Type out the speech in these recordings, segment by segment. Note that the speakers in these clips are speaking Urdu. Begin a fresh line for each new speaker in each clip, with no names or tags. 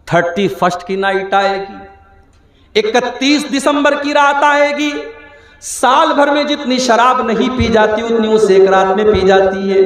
31 کی نائٹ آئے گی، 31 دسمبر کی رات آئے گی۔ سال بھر میں جتنی شراب نہیں پی جاتی اتنی اس ایک رات میں پی جاتی ہے۔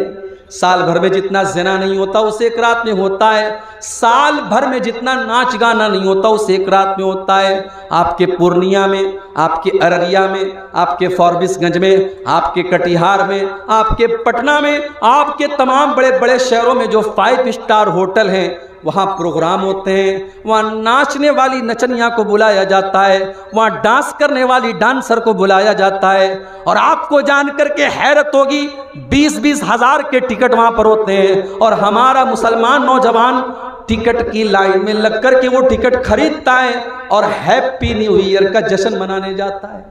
سال بھر میں جتنا زنا نہیں ہوتا اس ایک رات میں ہوتا ہے۔ سال بھر میں جتنا ناچ گانا نہیں ہوتا اس ایک رات میں ہوتا ہے۔ آپ کے پورنیہ میں، آپ کے ارریا میں، آپ کے فاربس گنج میں، آپ کے کٹیہار میں، آپ کے پٹنہ میں، آپ کے تمام بڑے بڑے شہروں میں جو 5 اسٹار ہوٹل ہیں وہاں پروگرام ہوتے ہیں، وہاں ناچنے والی نچنیاں کو بلایا جاتا ہے، وہاں ڈانس کرنے والی ڈانسر کو بلایا جاتا ہے، اور آپ کو جان کر کے حیرت ہوگی 20-20 ہزار کے ٹکٹ وہاں پر ہوتے ہیں، اور ہمارا مسلمان نوجوان ٹکٹ کی لائن میں لگ کر کے وہ ٹکٹ خریدتا ہے اور ہیپی نیو ایئر کا جشن منانے جاتا ہے۔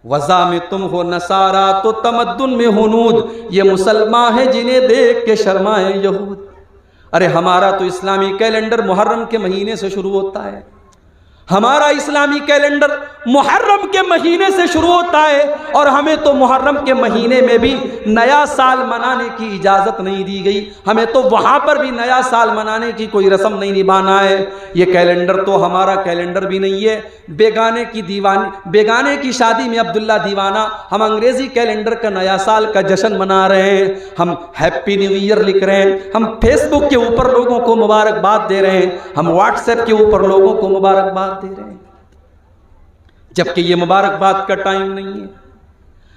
وضع میں تم ہو نصارہ تو تمدن میں ہنود، یہ مسلمان ہیں جنہیں دیکھ کے شرمائیں یہود۔ ارے ہمارا تو اسلامی کیلنڈر محرم کے مہینے سے شروع ہوتا ہے، ہمارا اسلامی کیلنڈر محرم کے مہینے سے شروع ہوتا ہے، اور ہمیں تو محرم کے مہینے میں بھی نیا سال منانے کی اجازت نہیں دی گئی، ہمیں تو وہاں پر بھی نیا سال منانے کی کوئی رسم نہیں نبھانا ہے۔ یہ کیلنڈر تو ہمارا کیلنڈر بھی نہیں ہے، بیگانے کی شادی میں عبداللہ دیوانہ ہم انگریزی کیلنڈر کا نیا سال کا جشن منا رہے ہیں، ہم ہیپی نیو ایئر لکھ رہے ہیں، ہم فیس بک کے اوپر لوگوں کو مبارکباد دے رہے ہیں، ہم واٹس ایپ کے اوپر لوگوں کو مبارکباد دے رہے ہیں، جبکہ یہ مبارکباد کا ٹائم نہیں ہے۔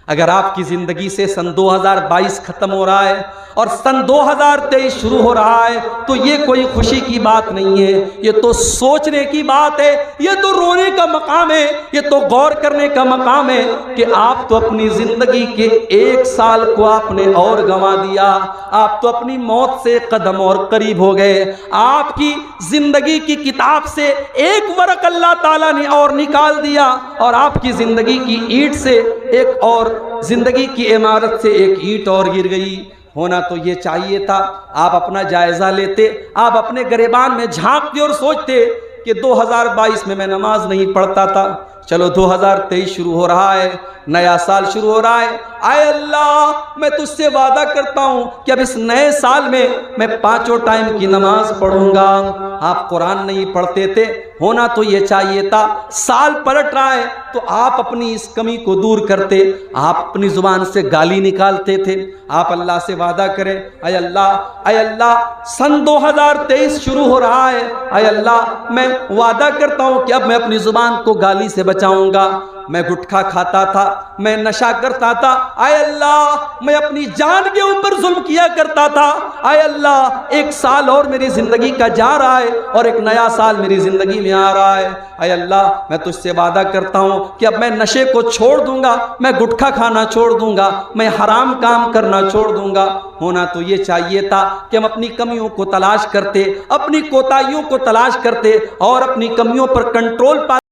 اگر آپ کی زندگی سے سن 2022 ختم ہو رہا ہے اور سن 2023 شروع ہو رہا ہے تو یہ کوئی خوشی کی بات نہیں ہے، یہ تو سوچنے کی بات ہے، یہ تو رونے کا مقام ہے، یہ تو غور کرنے کا مقام ہے کہ آپ تو اپنی زندگی کے 1 سال کو آپ نے اور گنوا دیا، آپ تو اپنی موت سے قدم اور قریب ہو گئے، آپ کی زندگی کی کتاب سے 1 ورق اللہ تعالیٰ نے اور نکال دیا، اور آپ کی زندگی کی اینٹ سے ایک اور زندگی کی عمارت سے 1 اینٹ اور گر گئی۔ ہونا تو یہ چاہیے تھا آپ اپنا جائزہ لیتے، آپ اپنے گریبان میں جھانکتے اور سوچتے کہ 2022 میں نماز نہیں پڑھتا تھا، چلو 2023 شروع ہو رہا ہے، نیا سال شروع ہو رہا ہے، اے اللہ میں تجھ سے وعدہ کرتا ہوں کہ اب اس نئے سال میں 5 ٹائم کی نماز پڑھوں گا۔ آپ قرآن نہیں پڑھتے تھے، ہونا تو یہ چاہیے تھا سال پلٹ رہا ہے تو آپ اپنی اس کمی کو دور کرتے، آپ اپنی زبان سے گالی نکالتے تھے، آپ اللہ سے وعدہ کریں اے اللہ سن 2023 شروع ہو رہا ہے، اے اللہ میں وعدہ کرتا ہوں کہ اب میں اپنی زبان کو گالی سے بچاؤں گا، میں گٹکھا کھاتا تھا، میں نشہ کرتا تھا، اے اللہ میں اپنی جان کے اوپر ظلم کیا کرتا تھا، اے اللہ 1 سال اور میری زندگی کا جا رہا ہے اور ایک نیا سال میری زندگی میں آ رہا ہے، اے اللہ میں تجھ سے وعدہ کرتا ہوں کہ اب میں نشے کو چھوڑ دوں گا، میں گٹکھا کھانا چھوڑ دوں گا، میں حرام کام کرنا چھوڑ دوں گا۔ ہونا تو یہ چاہیے تھا کہ ہم اپنی کمیوں کو تلاش کرتے، اپنی کوتاہیوں کو تلاش کرتے اور اپنی کمیوں پر کنٹرول پاتے۔